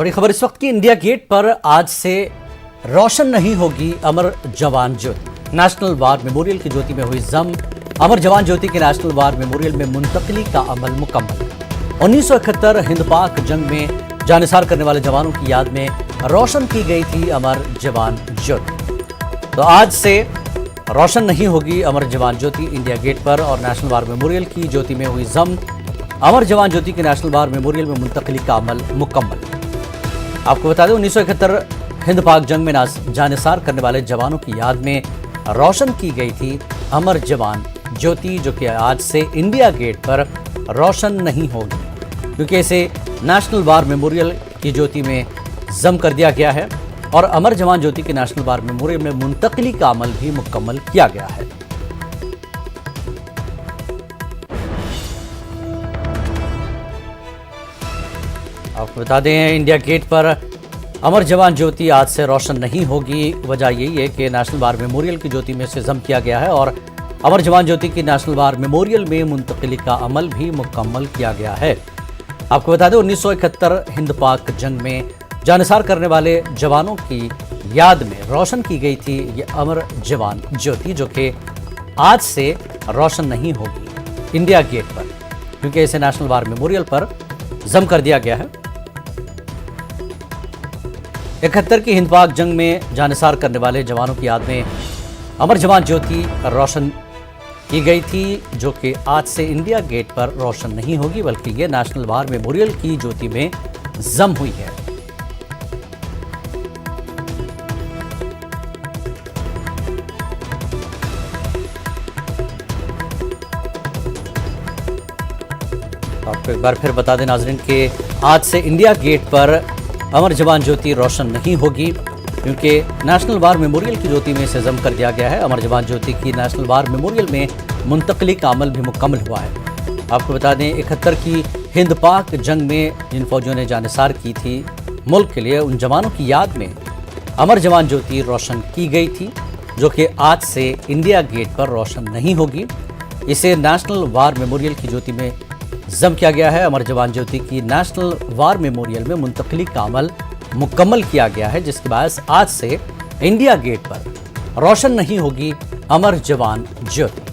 बड़ी खबर इस वक्त की, इंडिया गेट पर आज से रोशन नहीं होगी अमर जवान ज्योति। नेशनल वार मेमोरियल की ज्योति में हुई जम, अमर जवान ज्योति के नेशनल वार मेमोरियल में मुंतकली का अमल मुकम्मल। 1971 हिंद पाक जंग में जानिसार करने वाले जवानों की याद में रोशन की गई थी अमर जवान ज्योति। तो आज से रोशन नहीं होगी अमर जवान ज्योति इंडिया गेट पर, और नेशनल वार मेमोरियल की ज्योति में हुई जम, अमर जवान ज्योति के नेशनल वार मेमोरियल में मुंतकली का अमल मुकम्मल। आपको बता दें 1971 हिंद पाक जंग में जानिसार करने वाले जवानों की याद में रोशन की गई थी अमर जवान ज्योति, जो कि आज से इंडिया गेट पर रोशन नहीं होगी, क्योंकि इसे नेशनल वार मेमोरियल की ज्योति में जम कर दिया गया है और अमर जवान ज्योति के नेशनल वार मेमोरियल में मुंतकली का अमल भी मुकम्मल किया गया है। आपको बता दें इंडिया गेट पर अमर जवान ज्योति आज से रोशन नहीं होगी। वजह यही है कि नेशनल वार मेमोरियल की ज्योति में से जम किया गया है और अमर जवान ज्योति की नेशनल वार मेमोरियल में मुंतकली का अमल भी मुकम्मल किया गया है। आपको बता दें 1971 हिंद पाक जंग में जानिसार करने वाले जवानों की याद में रोशन की गई थी ये अमर जवान ज्योति, जो कि आज से रोशन नहीं होगी इंडिया गेट पर, क्योंकि इसे नेशनल वार मेमोरियल पर जम कर दिया गया है। 71 की हिंद पाक जंग में जानिसार करने वाले जवानों की याद में अमर जवान ज्योति रोशन की गई थी, जो कि आज से इंडिया गेट पर रोशन नहीं होगी, बल्कि ये नेशनल वार मेमोरियल की ज्योति में जम हुई है। आपको एक बार फिर बता दें नाजरीन कि आज से इंडिया गेट पर अमर जवान ज्योति रोशन नहीं होगी, क्योंकि नेशनल वार मेमोरियल की ज्योति में इसे जम कर दिया गया है। अमर जवान ज्योति की नेशनल वार मेमोरियल में मुंतकली का अमल भी मुकम्मल हुआ है। आपको बता दें 71 की हिंद पाक जंग में जिन फौजियों ने जानिसार की थी मुल्क के लिए, उन जवानों की याद में अमर जवान ज्योति रोशन की गई थी, जो कि आज से इंडिया गेट पर रोशन नहीं होगी। इसे नेशनल वार मेमोरियल की ज्योति में जम किया गया है। अमर जवान ज्योति की नेशनल वार मेमोरियल में मुंतकली का अमल मुकम्मल किया गया है, जिसके बाद आज से इंडिया गेट पर रोशन नहीं होगी अमर जवान ज्योति।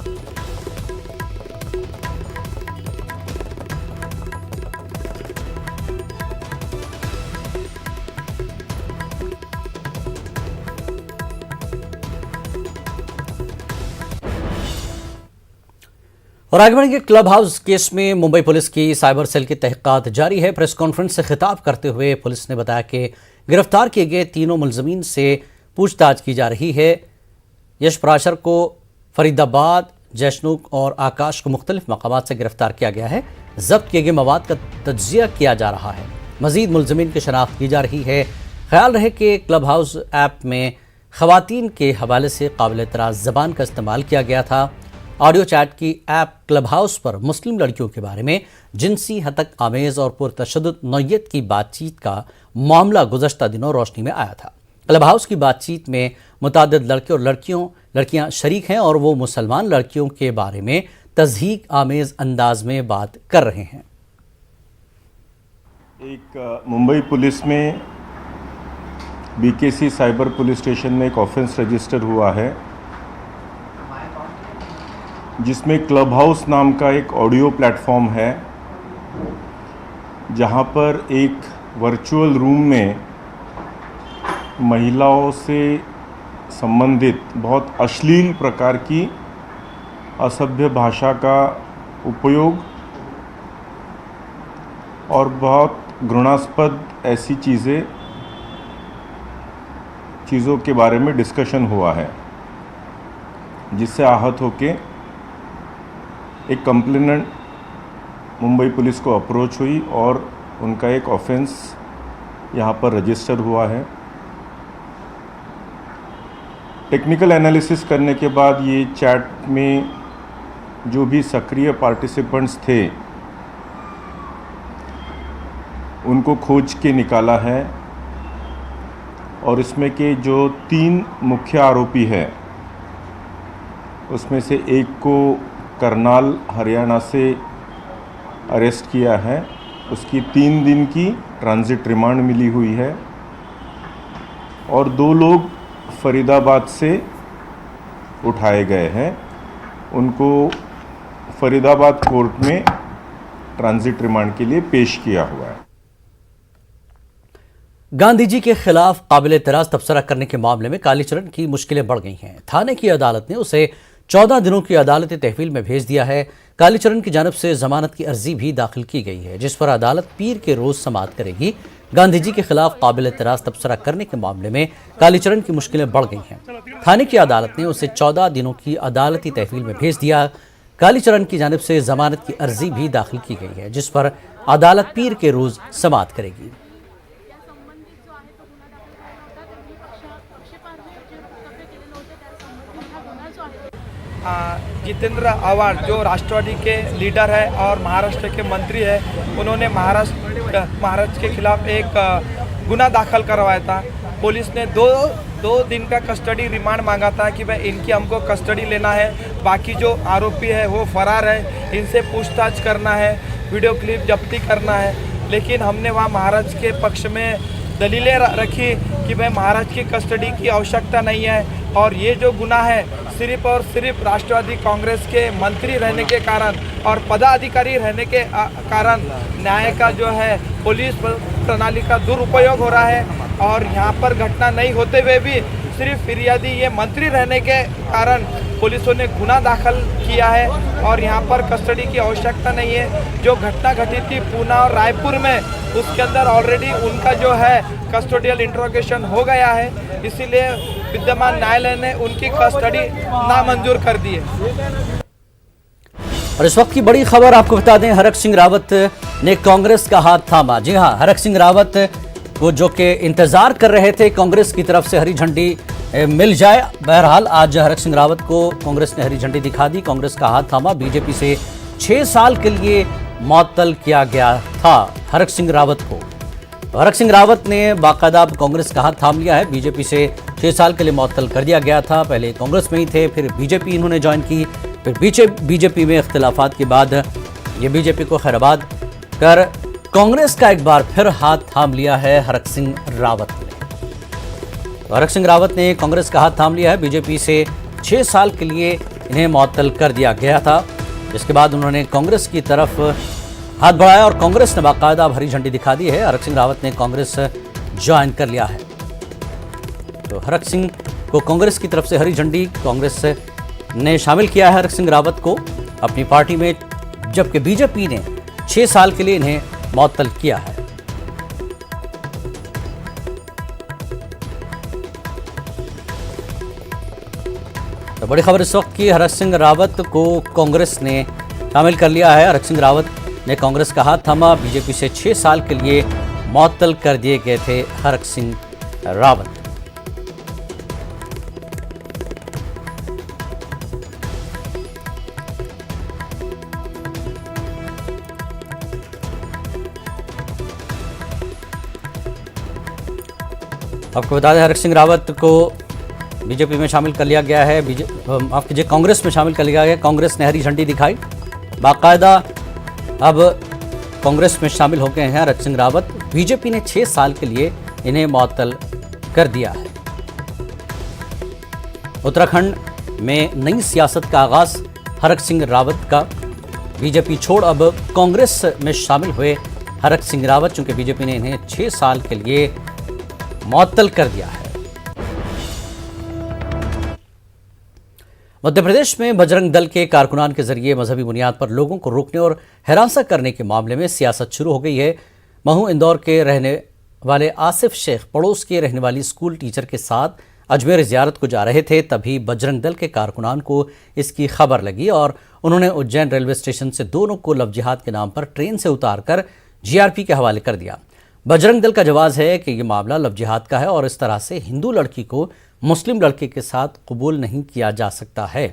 और आगे बढ़ेंगे, क्लब हाउस केस में मुंबई पुलिस की साइबर सेल की तहकीकात जारी है। प्रेस कॉन्फ्रेंस से खिताब करते हुए पुलिस ने बताया कि गिरफ्तार किए गए तीनों मुलजमीन से पूछताछ की जा रही है। यश पराशर को फरीदाबाद, जैशनूक और आकाश को मुख्तलिफ मकामात से गिरफ्तार किया गया है। जब्त किए गए मवाद का तज्जिया किया जा रहा है। मजीद मुलजमीन की शनाख्त की जा रही है। ख्याल रहे कि क्लब हाउस ऐप में खवातीन के हवाले से काबिल एतराज़ ज़बान का इस्तेमाल किया गया था। ऑडियो चैट की ऐप क्लब हाउस पर मुस्लिम लड़कियों के बारे में जिनसी हतक आमेज़ और पुरतशद्दुद नौयत की बातचीत का मामला गुज़श्ता दिनों रोशनी में आया था। क्लब हाउस की बातचीत में मुतादिद लड़के और लड़कियां शरीक हैं और वो मुसलमान लड़कियों के बारे में तज़हीक आमेज़ अंदाज में बात कर रहे हैं। एक मुंबई पुलिस में बीकेसी साइबर पुलिस स्टेशन में एक ऑफेंस रजिस्टर हुआ है, जिसमें क्लब हाउस नाम का एक ऑडियो प्लेटफॉर्म है, जहां पर एक वर्चुअल रूम में महिलाओं से संबंधित बहुत अश्लील प्रकार की असभ्य भाषा का उपयोग और बहुत घृणास्पद ऐसी चीज़ों के बारे में डिस्कशन हुआ है, जिससे आहत होके एक कंप्लेनेंट मुंबई पुलिस को अप्रोच हुई और उनका एक ऑफेंस यहाँ पर रजिस्टर हुआ है। टेक्निकल एनालिसिस करने के बाद ये चैट में जो भी सक्रिय पार्टिसिपेंट्स थे उनको खोज के निकाला है, और इसमें के जो 3 मुख्य आरोपी हैं उसमें से एक को करनाल हरियाणा से अरेस्ट किया है उसकी 3 दिन की ट्रांजिट रिमांड मिली हुई है और 2 लोग फरीदाबाद से उठाए गए हैं। उनको फरीदाबाद कोर्ट में ट्रांजिट रिमांड के लिए पेश किया हुआ है। गांधी जी के खिलाफ काबिल एतराज तबसरा करने के मामले में कालीचरण की मुश्किलें बढ़ गई हैं। थाने की अदालत ने उसे 14 दिनों की अदालती तहवील में भेज दिया है। कालीचरण की जानब से जमानत की अर्जी भी दाखिल की गई है, जिस पर अदालत पीर के रोज समाअत करेगी। गांधी जी के खिलाफ काबिल एतराज तबसरा करने के मामले में कालीचरण की मुश्किलें बढ़ गई हैं। थाने की अदालत ने उसे 14 दिनों की अदालती तहवील में भेज दिया। कालीचरण की जानब से जमानत की अर्जी भी दाखिल की गई है, जिस पर अदालत पीर के रोज समाअत करेगी। जितेंद्र आव्हाड जो राष्ट्रवादी के लीडर है और महाराष्ट्र के मंत्री है, उन्होंने महाराष्ट्र के खिलाफ एक गुना दाखिल करवाया था। पुलिस ने दो दिन का कस्टडी रिमांड मांगा था कि भाई इनकी हमको कस्टडी लेना है, बाकी जो आरोपी है वो फरार है, इनसे पूछताछ करना है, वीडियो क्लिप जब्ती करना है। लेकिन हमने वहाँ महाराष्ट्र के पक्ष में दलीलें रखी कि भाई महाराष्ट्र की कस्टडी की आवश्यकता नहीं है और ये जो गुनाह है सिर्फ और सिर्फ राष्ट्रवादी कांग्रेस के मंत्री रहने के कारण और पदाधिकारी रहने के कारण न्याय का जो है पुलिस प्रणाली का दुरुपयोग हो रहा है। और यहाँ पर घटना नहीं होते हुए भी सिर्फ फिरियादी ये मंत्री रहने के कारण पुलिसों ने गुना दाखिल किया है और यहाँ पर कस्टडी की आवश्यकता नहीं है। जो घटना घटी थी पूना और रायपुर में, उसके अंदर ऑलरेडी उनका जो है कस्टोडियल इंट्रोगेशन हो गया है, इसीलिए विद्यमान न्यायालय ने उनकी कस्टडी नामंजूर कर दी है। और इस वक्त की बड़ी खबर आपको बता दें, हरक सिंह रावत ने कांग्रेस का हाथ थामा। जी हां, हरक सिंह रावत को जो कि इंतजार कर रहे थे कांग्रेस की तरफ से हरी झंडी मिल जाए। बहरहाल आज हरक सिंह रावत को कांग्रेस ने हरी झंडी दिखा दी, कांग्रेस का हाथ थामा। बीजेपी से 6 साल के लिए मुअत्तल किया गया था हरक सिंह रावत को। हरक सिंह रावत ने बाकायदा कांग्रेस का हाथ थाम लिया है। बीजेपी से 6 साल के लिए मुअत्तल कर दिया गया था। पहले कांग्रेस में ही थे, फिर बीजेपी इन्होंने ज्वाइन की, फिर बीजेपी में इख्तिलाफात के बाद ये बीजेपी को खैराबाद कर कांग्रेस का एक बार फिर हाथ थाम लिया है हरक सिंह रावत ने। हरक सिंह रावत ने कांग्रेस का हाथ थाम लिया है। बीजेपी से 6 साल के लिए इन्हें मुअत्तल कर दिया गया था, जिसके बाद उन्होंने कांग्रेस की तरफ हाथ बढ़ाया और कांग्रेस ने बाकायदा अब हरी झंडी दिखा दी है। हरक सिंह रावत ने कांग्रेस ज्वाइन कर लिया है। तो हरक सिंह को कांग्रेस की तरफ से हरी झंडी, कांग्रेस ने शामिल किया है हरक सिंह रावत को अपनी पार्टी में, जबकि बीजेपी ने 6 साल के लिए इन्हें मुअत्तल किया है। तो बड़ी खबर इस वक्त की, हरक सिंह रावत को कांग्रेस ने शामिल कर लिया है। हरक सिंह रावत ने कांग्रेस का हाथ थामा। बीजेपी से 6 साल के लिए मुअत्तल कर दिए गए थे हरक सिंह रावत। आपको बता दें, हरक सिंह रावत को बीजेपी में शामिल कर लिया गया है। माफ कीजिए, कांग्रेस में शामिल कर लिया गया। कांग्रेस ने हरी झंडी दिखाई, बाकायदा अब कांग्रेस में शामिल हो गए हैं हरक सिंह रावत। बीजेपी ने 6 साल के लिए इन्हें मुअत्तल कर दिया है। उत्तराखंड में नई सियासत का आगाज हरक सिंह रावत का। बीजेपी छोड़ अब कांग्रेस में शामिल हुए हरक सिंह रावत, चूंकि बीजेपी ने इन्हें 6 साल के लिए मुअत्तल कर दिया है। मध्य प्रदेश में बजरंग दल के कारकुनान के जरिए मजहबी बुनियाद पर लोगों को रोकने और हिरासत करने के मामले में सियासत शुरू हो गई है। महू इंदौर के रहने वाले आसिफ शेख पड़ोस के रहने वाली स्कूल टीचर के साथ अजमेर जियारत को जा रहे थे, तभी बजरंग दल के कारकुनान को इसकी खबर लगी और उन्होंने उज्जैन रेलवे स्टेशन से दोनों को लव जिहाद के नाम पर ट्रेन से उतारकर जीआरपी के हवाले कर दिया। बजरंग दल का जवाब है कि यह मामला लव जिहाद का है और इस तरह से हिंदू लड़की को मुस्लिम लड़के के साथ कबूल नहीं किया जा सकता है।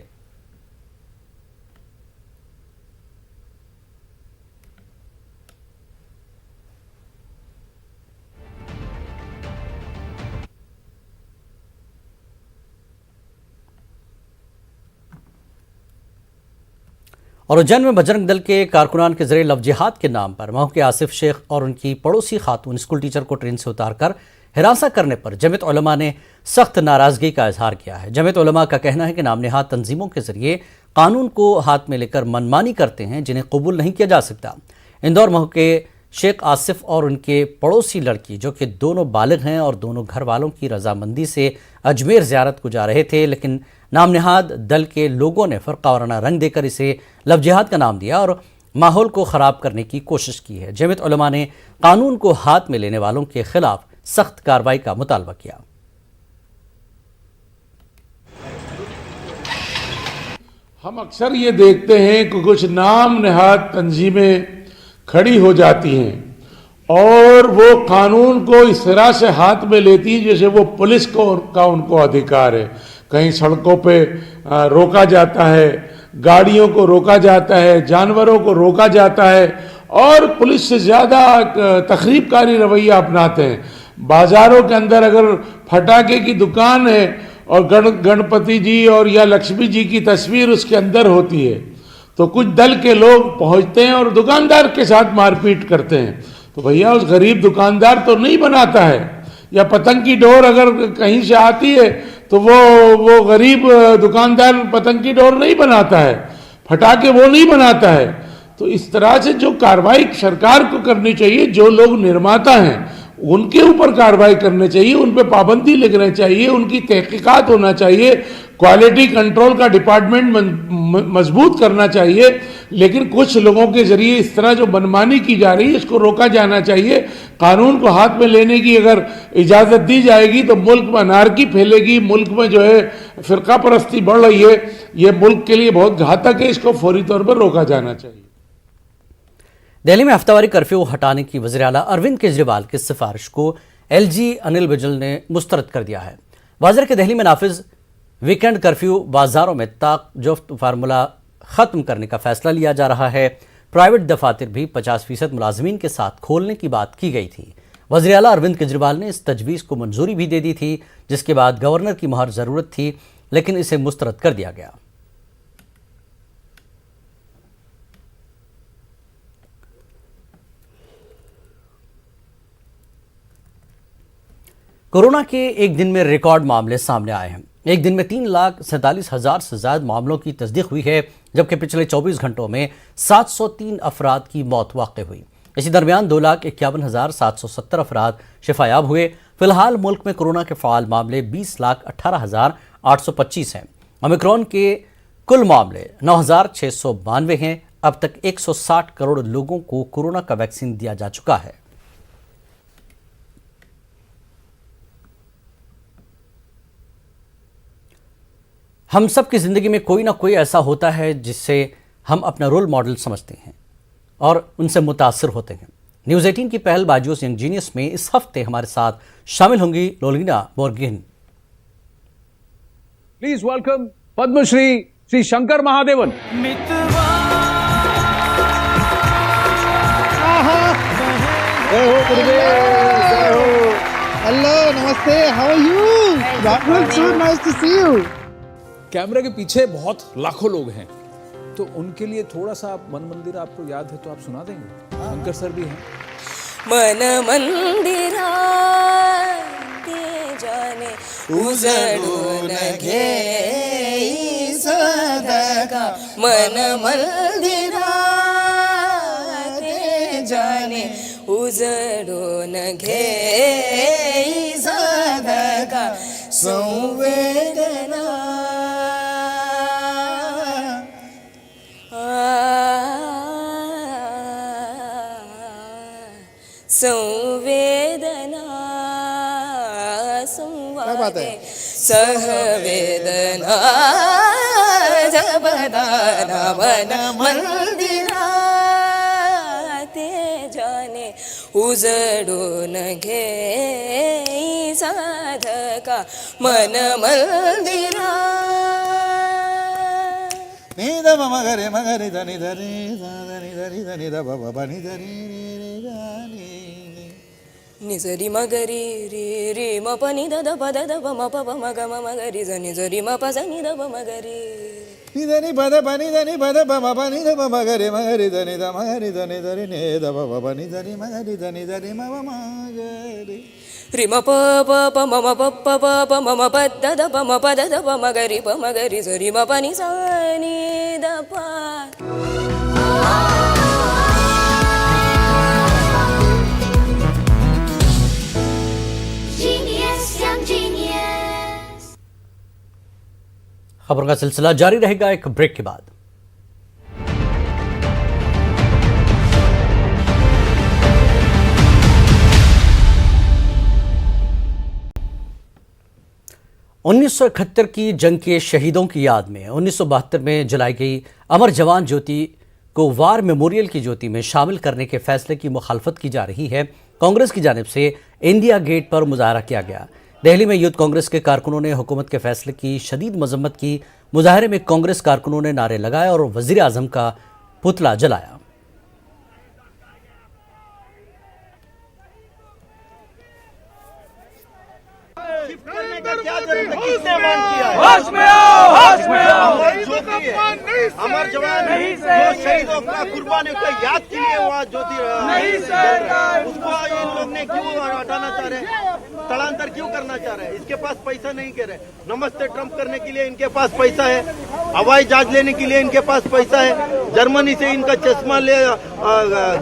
और उज्जैन में बजरंग दल के कारकुनान के जरिए लव जिहाद के नाम पर महू के आसिफ शेख और उनकी पड़ोसी खातून स्कूल टीचर को ट्रेन से उतारकर हिरासत करने पर जमीयत उलमा ने सख्त नाराजगी का इजहार किया है। जमीयत उलमा का कहना है कि नाम नेहाद तंजीमों के जरिए कानून को हाथ में लेकर मनमानी करते हैं जिन्हें कबूल नहीं किया जा सकता। इंदौर महू के शेख आसिफ और उनके पड़ोसी लड़की जो कि दोनों बालिग हैं और दोनों घर वालों की रजामंदी से अजमेर ज़ियारत को जा रहे थे, लेकिन नाम नेहाद दल के लोगों ने फ़र्क़ा वाराना रंग देकर इसे लव जिहाद का नाम दिया और माहौल को ख़राब करने की कोशिश की है। जमीयत उलमा ने कानून को हाथ में लेने वालों के खिलाफ सख्त कार्रवाई का मुतालबा किया। हम अक्सर ये देखते हैं कि कुछ नाम नेहाद तंजीमें खड़ी हो जाती हैं और वो कानून को इस तरह से हाथ में लेती हैं जैसे वो पुलिस का उनको अधिकार है। कहीं सड़कों पे रोका जाता है, गाड़ियों को रोका जाता है, जानवरों को रोका जाता है और पुलिस से ज़्यादा तखरीबकारी रवैया अपनाते हैं। बाज़ारों के अंदर अगर फटाके की दुकान है और गणपति जी और या लक्ष्मी जी की तस्वीर उसके अंदर होती है तो कुछ दल के लोग पहुंचते हैं और दुकानदार के साथ मारपीट करते हैं। तो भैया उस गरीब दुकानदार तो नहीं बनाता है, या पतंग की डोर अगर कहीं से आती है तो वो गरीब दुकानदार पतंग की डोर नहीं बनाता है, फटाके वो नहीं बनाता है। तो इस तरह से जो कार्रवाई सरकार को करनी चाहिए, जो लोग निर्माता हैं उनके ऊपर कार्रवाई करनी चाहिए, उन पर पाबंदी लगनी चाहिए, उनकी तहकीकात होना चाहिए, क्वालिटी कंट्रोल का डिपार्टमेंट मजबूत करना चाहिए। लेकिन कुछ लोगों के जरिए इस तरह जो मनमानी की जा रही है इसको रोका जाना चाहिए। कानून को हाथ में लेने की अगर इजाज़त दी जाएगी तो मुल्क में अनारकी फैलेगी, मुल्क में जो है फ़िरका परस्ती बढ़ रही है, ये मुल्क के लिए बहुत घातक है, इसको फौरी तौर पर रोका जाना चाहिए। दिल्ली में हफ्तावारी कर्फ्यू हटाने की वज़ीर आला अरविंद केजरीवाल की सिफारिश को एलजी अनिल विजल ने मुस्तरद कर दिया है। वाज़ेह कि दिल्ली में नाफिज वीकेंड कर्फ्यू बाजारों में ताक़जुफ्त फार्मूला ख़त्म करने का फैसला लिया जा रहा है। प्राइवेट दफातर भी 50% मुलाजमीन के साथ खोलने की बात की गई थी। वज़ीर आला अरविंद केजरीवाल ने इस तजवीज़ को मंजूरी भी दे दी थी, जिसके बाद गवर्नर की मुहर ज़रूरत थी, लेकिन इसे मुस्तरद कर दिया गया। कोरोना के एक दिन में रिकॉर्ड मामले सामने आए हैं। एक दिन में 3,47,000 से ज़्यादा मामलों की तस्दीक हुई है, जबकि पिछले 24 घंटों में 703 अफराद की मौत वाक़ हुई। इसी दरमियान 2,51,770 अफराद शिफायाब हुए। फिलहाल मुल्क में कोरोना के फ़ाल मामले 20,18,825 हैं। ओमिक्रॉन के कुल मामले 9,692 हैं। अब तक 160 करोड़ लोगों को कोरोना का वैक्सीन दिया जा चुका है। हम सब की ज़िंदगी में कोई ना कोई ऐसा होता है जिससे हम अपना रोल मॉडल समझते हैं और उनसे मुतासर होते हैं। न्यूज़ 18 की पहल बाजूस यंग जीनियस में इस हफ्ते हमारे साथ शामिल होंगी लोलिना बोर्गिन। Please welcome Padmashri Shri Shankar Mahadevan. Hello, नमस्ते, how are you? Rahul, so nice to see you. कैमरे के पीछे बहुत लाखों लोग हैं, तो उनके लिए थोड़ा सा आप मन मंदिर आपको याद है तो आप सुना देंगे? शंकर सर भी हैं। मन मंदिरा ते जाने उजड़ून घेई सदका, मन मंदिरा ते जाने उजड़ून घेई सदका, संवेदना संवेदना संवादे सहवेदना जबदाना मन मंदिरा ते जाने उजड़ून घेई साधका, मन मंदिरा। निध मगरे मगरे धनि धनि धनि धनि धनि ध ब ब नि धनि रे निजरी मगरी रे रे म प नि द द प द द प म प प म ग म म ग रि ज नि ज रि म प ज नि द प म ग रि। ధని పద పని ధని పద పమ పని ద పమ గరి మగరి ధని ద మగరి ధని ధరి నే ద పమ పని ధని మగరి ధని ధరి మమ మగరి రిమ ప ప ప మమ ప ప ప ప మమ పద ద పమ పద ద పమ గరి సరి మ పని స ని ద ప. खबरों का सिलसिला जारी रहेगा एक ब्रेक के बाद। –1971 की जंग के शहीदों की याद में 1972 में जलाई गई अमर जवान ज्योति को वार मेमोरियल की ज्योति में शामिल करने के फैसले की मुखालफत की जा रही है। कांग्रेस की जानिब से इंडिया गेट पर मुजाहरा किया गया। दिल्ली में यूथ कांग्रेस के कारकुनों ने हुकूमत के फैसले की शदीद मजम्मत की। मुजाहरे में कांग्रेस कारकुनों ने नारे लगाए और वजीर आजम का पुतला जलाया। अमर जवान जो शहीदों का कुर्बानियों का याद के लिए वहाँ ज्योति उसको इन लोग ने क्यों हटाना चाह रहे हैं, स्थलांतर क्यों करना चाह रहे हैं? इसके पास पैसा नहीं कह रहे। नमस्ते ट्रंप करने के लिए इनके पास पैसा है, हवाई जहाज लेने के लिए इनके पास पैसा है, जर्मनी से इनका चश्मा ले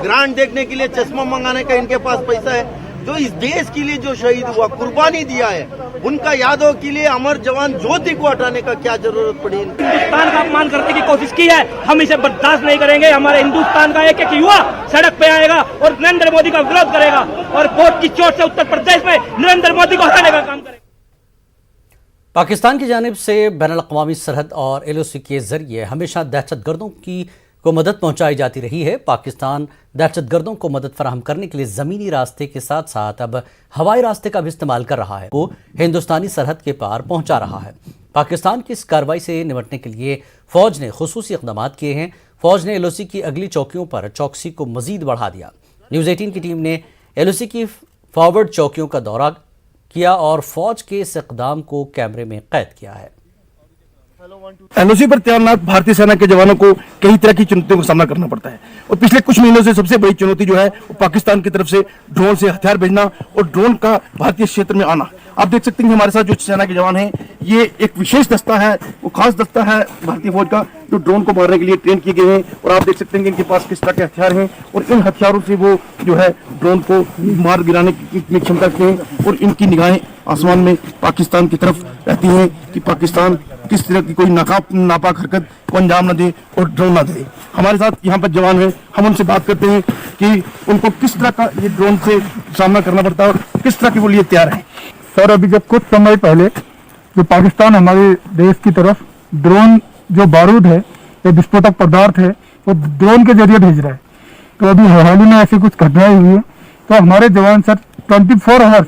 ग्रांट देखने के लिए चश्मा मंगाने का इनके पास पैसा है। जो इस देश के लिए जो शहीद हुआ, कुर्बानी दिया है, उनका यादों के लिए अमर जवान ज्योति को हटाने का क्या जरूरत पड़ी? हिंदुस्तान का अपमान करने की कोशिश की है, हम इसे बर्दाश्त नहीं करेंगे। हमारे हिंदुस्तान का एक एक युवा सड़क पे आएगा और नरेंद्र मोदी का विरोध करेगा और वोट की चोट से उत्तर प्रदेश में नरेंद्र मोदी को हटाने का काम करेगा। पाकिस्तान की जानिब से बैनुल-अक़वामी सरहद और LOC के जरिए हमेशा दहशतगर्दों को मदद पहुंचाई जाती रही है। पाकिस्तान दहशतगर्दों को मदद फराहम करने के लिए ज़मीनी रास्ते के साथ साथ अब हवाई रास्ते का भी इस्तेमाल कर रहा है, वो हिंदुस्तानी सरहद के पार पहुंचा रहा है। पाकिस्तान की इस कार्रवाई से निपटने के लिए फ़ौज ने खुसूसी इक़दाम किए हैं। फ़ौज ने LOC की अगली चौकियों पर चौकसी को मज़ीद बढ़ा दिया। न्यूज़ 18 की टीम ने LOC की फॉरवर्ड चौकियों का दौरा किया और फ़ौज के इस इक़दाम को कैमरे में कैद किया है। LOC पर तैनात भारतीय सेना के जवानों को कई तरह की चुनौतियों का सामना करना पड़ता है और पिछले कुछ महीनों से सबसे बड़ी चुनौती जो है वो पाकिस्तान की तरफ से ड्रोन से हथियार भेजना और ड्रोन का भारतीय क्षेत्र में आना। आप देख सकते हैं कि हमारे साथ जो सेना के जवान हैं, ये एक विशेष दस्ता है, वो खास दस्ता है भारतीय फौज का, जो ड्रोन को मारने के लिए ट्रेन किए गए हैं। और आप देख सकते हैं कि इनके पास किस तरह के हथियार हैं और इन हथियारों से वो जो है ड्रोन को मार गिराने की क्षमता रखते हैं। और इनकी निगाहें आसमान में पाकिस्तान की तरफ रहती हैं कि पाकिस्तान किस तरह की कोई नापाक हरकत को अंजाम न दे और ड्रोन न दे। हमारे साथ यहाँ पर जवान हैं, हम उनसे बात करते हैं कि उनको किस तरह का ये ड्रोन से सामना करना पड़ता है और किस तरह के वो लिए तैयार हैं। सर, अभी जब कुछ समय पहले जो पाकिस्तान हमारे देश की तरफ ड्रोन जो बारूद है या विस्फोटक पदार्थ है वो ड्रोन के जरिए भेज रहा है, तो अभी हाल ही में ऐसी कुछ घटनाएं हुई है। तो हमारे जवान सर 24 आवर्स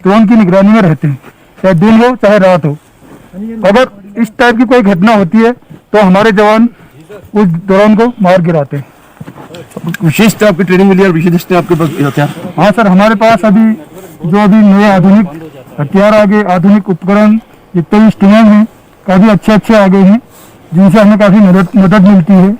ड्रोन की निगरानी में रहते हैं, चाहे दिन हो चाहे रात हो। अगर इस टाइप की कोई घटना होती है तो हमारे जवान उस ड्रोन को मार गिराते हैं। विशेष आपकी ट्रेनिंग मिली और विशेष आपके पास हथियार? हाँ सर, हमारे पास अभी नए आधुनिक हथियार आ गए, आधुनिक उपकरण जितने भी इंस्ट्रूमेंट हैं काफी अच्छे आ गए हैं, जिनसे हमें काफी मदद मिलती है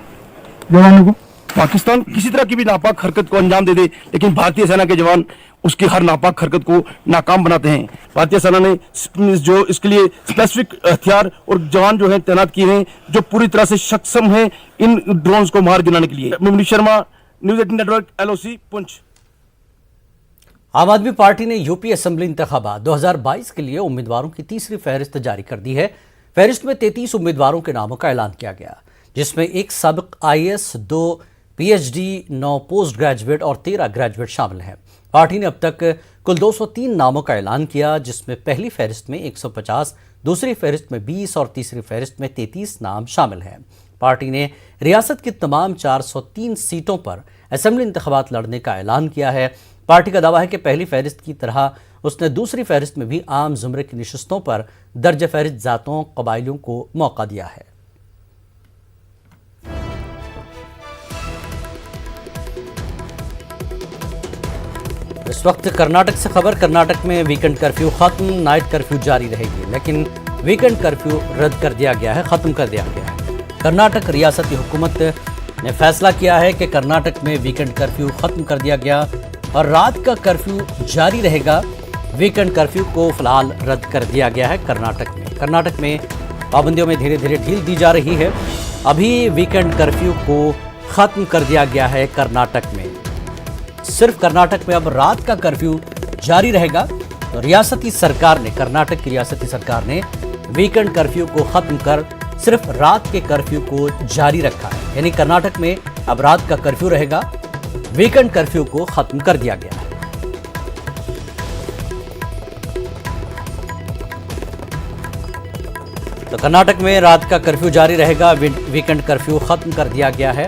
जवानों को। पाकिस्तान किसी तरह की भी नापाक हरकत को अंजाम दे दे, लेकिन भारतीय सेना के जवान उसकी हर नापाक हरकत को नाकाम बनाते हैं। भारतीय सेना ने जो इसके लिए स्पेसिफिक हथियार और जवान जो है तैनात किए हैं, जो पूरी तरह से सक्षम हैं इन ड्रोन्स को मार गिराने के लिए। Manish Sharma, news 18 network, LOC, Poonch. आम आदमी पार्टी ने यूपी असेंबली इंतखाबात 2022 के लिए उम्मीदवारों की तीसरी फहरिस्त जारी कर दी है। फहरिस्त में 33 उम्मीदवारों के नामों का ऐलान किया गया, जिसमें एक साबिक IAS, 2 PhD, 9 पोस्ट ग्रेजुएट और 13 ग्रेजुएट शामिल हैं। पार्टी ने अब तक कुल 203 नामों का ऐलान किया, जिसमें पहली फहरिस्त में 150, दूसरी फहरिस्त में 20 और तीसरी फहरिस्त में 33 नाम शामिल हैं। पार्टी ने रियासत की तमाम 403 सीटों पर असेंबली इंतखाबात लड़ने का ऐलान किया है। पार्टी का दावा है कि पहली फहरिस्त की तरह उसने दूसरी फहरिस्त में भी आम जुमरे की नशिस्तों पर दर्ज फहरिस्त जातों, कबाइलों को मौका दिया है। इस वक्त कर्नाटक से खबर। कर्नाटक में वीकेंड कर्फ्यू खत्म, नाइट कर्फ्यू जारी रहेगी, लेकिन वीकेंड कर्फ्यू रद्द कर दिया गया है, खत्म कर दिया गया है। कर्नाटक रियासती हुकूमत ने फैसला किया है कि कर्नाटक में वीकेंड कर्फ्यू खत्म कर दिया गया और रात का कर्फ्यू जारी रहेगा। वीकेंड कर्फ्यू को फिलहाल रद्द कर दिया गया है कर्नाटक में पाबंदियों में धीरे धीरे ढील दी जा रही है। अभी वीकेंड कर्फ्यू को खत्म कर दिया गया है कर्नाटक में। सिर्फ कर्नाटक में अब रात का कर्फ्यू जारी रहेगा। तो कर्नाटक की रियासती सरकार ने वीकेंड कर्फ्यू को खत्म कर सिर्फ रात के कर्फ्यू को जारी रखा है। यानी कर्नाटक में अब रात का कर्फ्यू रहेगा, वीकेंड कर्फ्यू को खत्म कर दिया गया है। तो कर्नाटक में रात का कर्फ्यू जारी रहेगा, वीकेंड कर्फ्यू खत्म कर दिया गया है।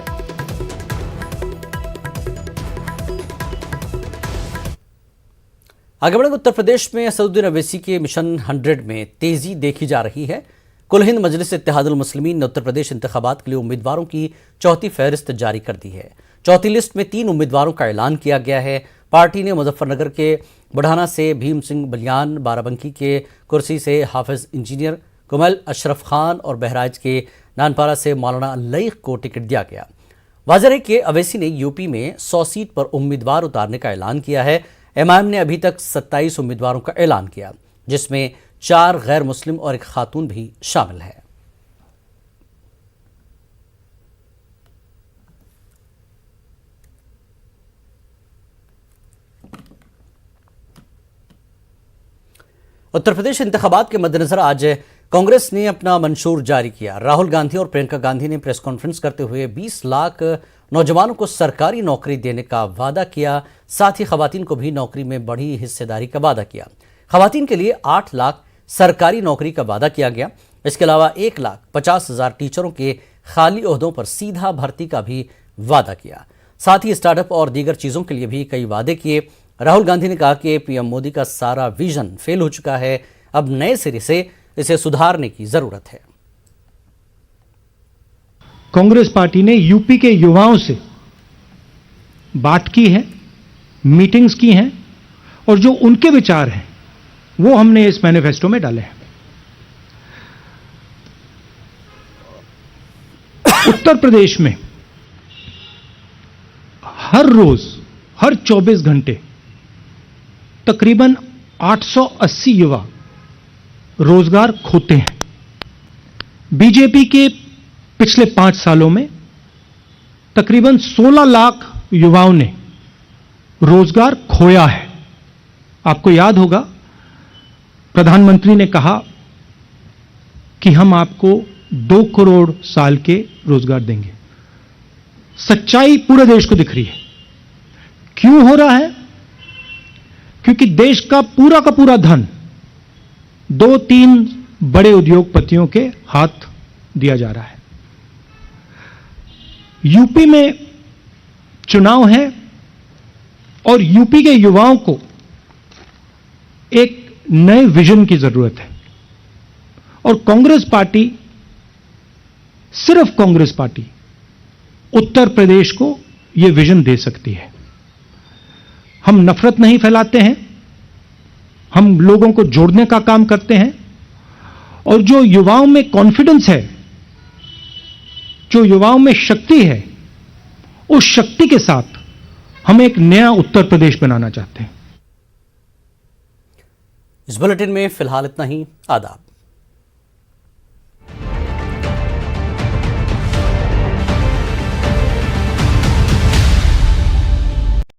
आगे बढ़ेंगे। उत्तर प्रदेश में असदुद्दीन अवैसी के मिशन 100 में तेजी देखी जा रही है। कुल हिंद मजलिस इत्तेहादुल मुस्लिमीन ने उत्तर प्रदेश इंतखाबात के लिए उम्मीदवारों की चौथी फहरिस्त जारी कर दी है। चौथी लिस्ट में 3 उम्मीदवारों का ऐलान किया गया है। पार्टी ने मुजफ्फरनगर के बुढ़ाना से भीम सिंह बलियान, बाराबंकी के कुर्सी से हाफिज इंजीनियर कुमल अशरफ खान और बहराइच के नानपारा से मौलाना लईक को टिकट दिया गया। वाज़ेह है कि अवैसी ने यूपी में 100 सीट पर उम्मीदवार उतारने का ऐलान किया है। एमआईएम ने अभी तक 27 उम्मीदवारों का ऐलान किया, जिसमें 4 गैर मुस्लिम और एक खातून भी शामिल है। उत्तर प्रदेश इंतखाबात के मद्देनजर आज कांग्रेस ने अपना मंशूर जारी किया। राहुल गांधी और प्रियंका गांधी ने प्रेस कॉन्फ्रेंस करते हुए 20 लाख नौजवानों को सरकारी नौकरी देने का वादा किया। साथ ही खवातीन को भी नौकरी में बढ़ी हिस्सेदारी का वादा किया। खवातीन के लिए 8 लाख सरकारी नौकरी का वादा किया गया। इसके अलावा 1,50,000 टीचरों के खाली ओहदों पर सीधा भर्ती का भी वादा किया। साथ ही स्टार्टअप और दीगर चीज़ों के लिए भी कई वादे किए। राहुल गांधी ने कहा कि पीएम मोदी का सारा विजन फेल हो चुका है, अब नए सिरे से इसे सुधारने की जरूरत है। कांग्रेस पार्टी ने यूपी के युवाओं से बात की है, मीटिंग्स की हैं और जो उनके विचार हैं वो हमने इस मैनिफेस्टो में डाले हैं। उत्तर प्रदेश में हर रोज, हर 24 घंटे तकरीबन 880 युवा रोजगार खोते हैं। बीजेपी के पिछले 5 सालों में तकरीबन 16 लाख युवाओं ने रोजगार खोया है। आपको याद होगा प्रधानमंत्री ने कहा कि हम आपको 2 करोड़ साल के रोजगार देंगे। सच्चाई पूरे देश को दिख रही है। क्यों हो रहा है? क्योंकि देश का पूरा धन 2-3 बड़े उद्योगपतियों के हाथ दिया जा रहा है। यूपी में चुनाव है और यूपी के युवाओं को एक नए विजन की जरूरत है और कांग्रेस पार्टी, सिर्फ कांग्रेस पार्टी उत्तर प्रदेश को यह विजन दे सकती है। हम नफरत नहीं फैलाते हैं, हम लोगों को जोड़ने का काम करते हैं और जो युवाओं में कॉन्फिडेंस है, जो युवाओं में शक्ति है, उस शक्ति के साथ हम एक नया उत्तर प्रदेश बनाना चाहते हैं। इस बुलेटिन में फिलहाल इतना ही। आदाब।